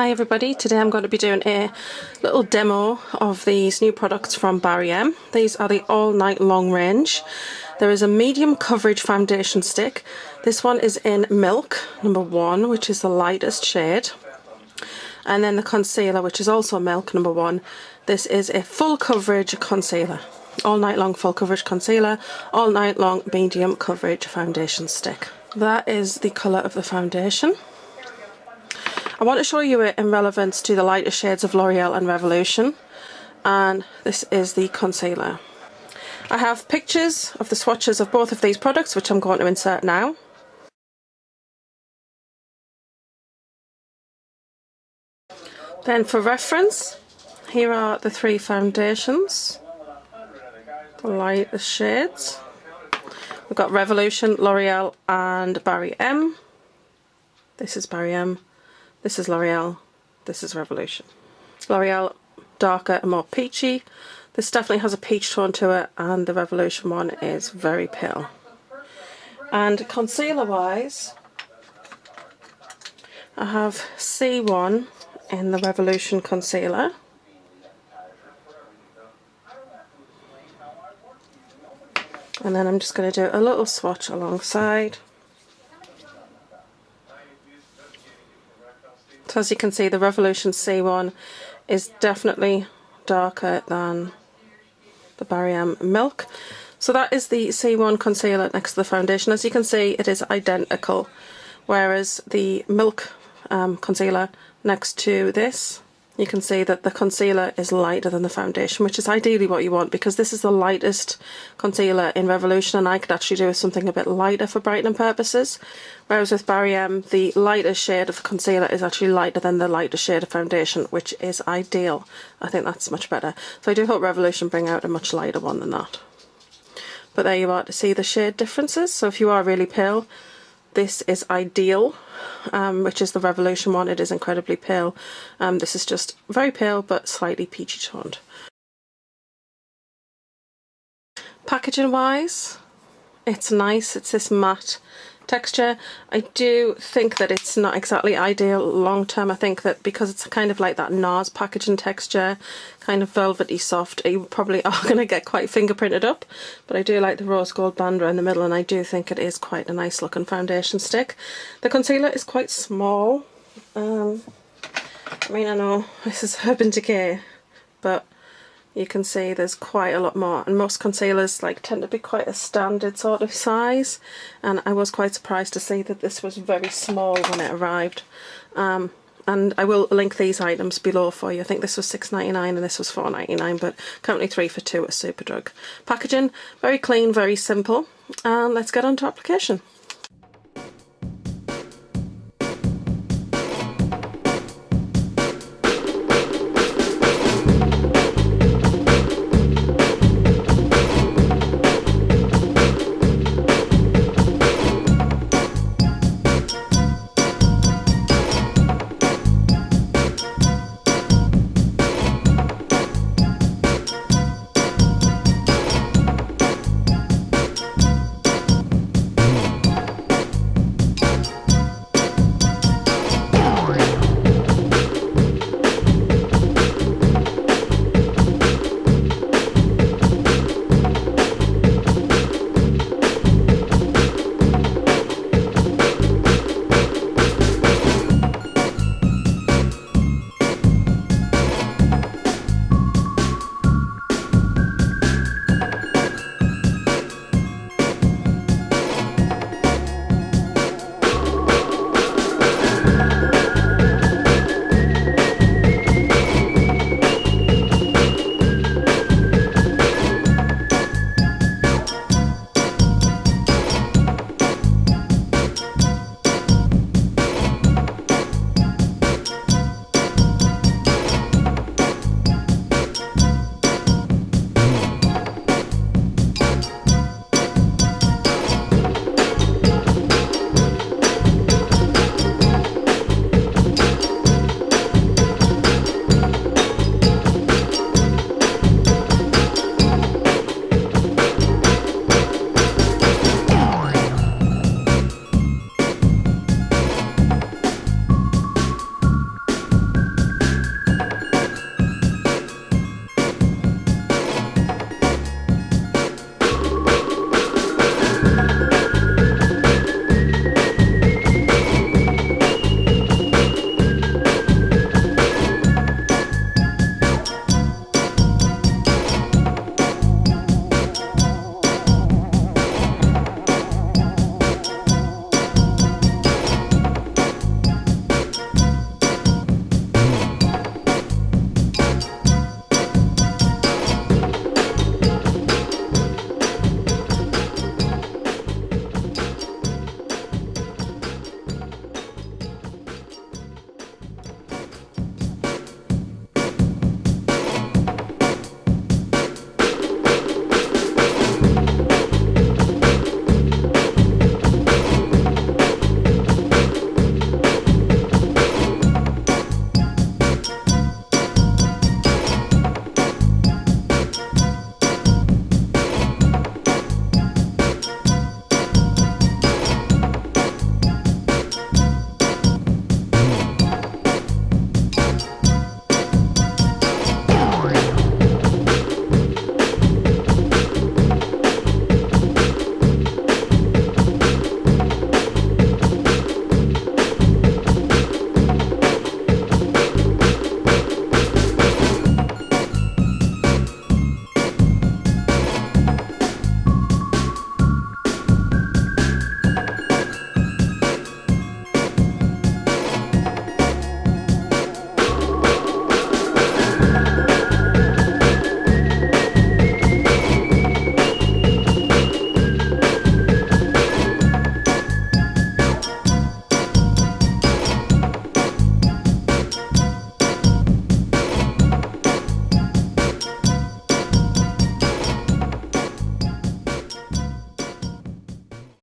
Hi everybody, today I'm going to be doing a little demo of these new products from Barry M. These are the all night long range. There is a medium coverage foundation stick. This one is in Milk number 1, which is the lightest shade. And then the concealer, which is also Milk number 1. This is a full coverage concealer. All night long full coverage concealer, all night long medium coverage foundation stick. That is the colour of the foundation. I want to show you it in relevance to the lighter shades of L'Oreal and Revolution, and this is the concealer. I have pictures of the swatches of both of these products, which I'm going to insert now. Then for reference, here are the 3 foundations, the lightest shades. We've got Revolution, L'Oreal and Barry M. This is Barry M. This is L'Oreal, this is Revolution. L'Oreal darker and more peachy. This definitely has a peach tone to it, and the Revolution one is very pale. And concealer wise, I have C1 in the Revolution concealer. And then I'm just going to do a little swatch alongside. So as you can see, the Revolution C1 is definitely darker than the Barry M Milk. So that is the C1 concealer next to the foundation. As you can see, it is identical, whereas the Milk concealer next to this, you can see that the concealer is lighter than the foundation, which is ideally what you want, because this is the lightest concealer in Revolution, and I could actually do something a bit lighter for brightening purposes. Whereas with Barry M, the lighter shade of concealer is actually lighter than the lighter shade of foundation, which is ideal. I think that's much better. So I do hope Revolution bring out a much lighter one than that. But there you are to see the shade differences. So if you are really pale, this is ideal, which is the Revolution one. It is incredibly pale. This is just very pale but slightly peachy toned. Packaging wise, it's nice. It's this matte texture. I do think that it's not exactly ideal long term. I think that because it's kind of like that NARS packaging texture, kind of velvety soft, you probably are going to get quite fingerprinted up, but I do like the rose gold band around the middle, and I do think it is quite a nice looking foundation stick. The concealer is quite small. I mean, I know this is Urban Decay, but you can see there's quite a lot more, and most concealers tend to be quite a standard sort of size, and I was quite surprised to see that this was very small when it arrived. And I will link these items below for you. I think this was $6.99 and this was $4.99, but currently 3 for 2 at Superdrug. Packaging, very clean, very simple, and let's get on to application.